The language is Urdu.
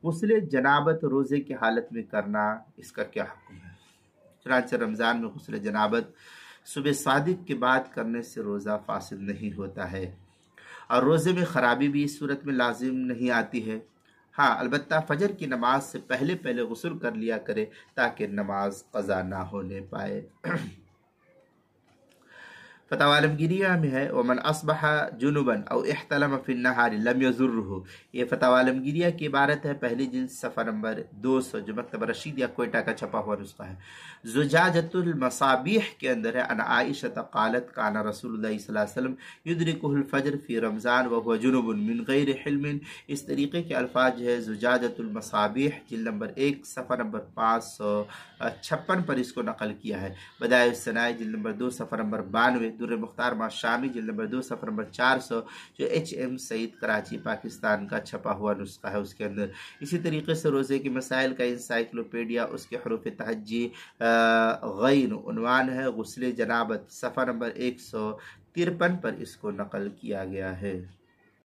غسل جنابت روزے کی حالت میں کرنا، اس کا کیا حکم ہے؟ چنانچہ رمضان میں غسل جنابت صبح صادق کے بعد کرنے سے روزہ فاسد نہیں ہوتا ہے، اور روزے میں خرابی بھی اس صورت میں لازم نہیں آتی ہے۔ ہاں البتہ فجر کی نماز سے پہلے غسل کر لیا کرے تاکہ نماز قضا نہ ہونے پائے۔ فتاوی عالمگیریہ میں ہے ومن اصبح جنبا او احتلم فی النہار لم یضرہ، یہ فتاوی عالمگیریہ کی عبارت ہے، پہلی جلد صفحہ نمبر 200، جو مکتبہ رشید یا کوئٹہ کا چھپا ہوا نسخہ ہے۔ زجاجۃ المصابیح کے اندر ہے ان عائشہ قالت کان رسول اللہ صلی اللہ علیہ وسلم یدرکہ الفجر فی رمضان وهو جنب من غیر حلم۔ اس طریقے کے الفاظ جو ہے زجاجۃ المصابیح جلد نمبر 1 صفحہ نمبر 556 پر اس کو نقل کیا ہے۔ بدائع الثناء جلد نمبر 2 صفحہ نمبر 92، در مختار شامی جلد نمبر 2 صفحہ نمبر 400، جو HM سعید کراچی پاکستان کا چھپا ہوا نسخہ ہے، اس کے اندر اسی طریقے سے روزے کے مسائل کا انسائکلوپیڈیا، اس کے حروف تہجی غین عنوان ہے غسل جنابت، صفحہ نمبر 153 پر اس کو نقل کیا گیا ہے۔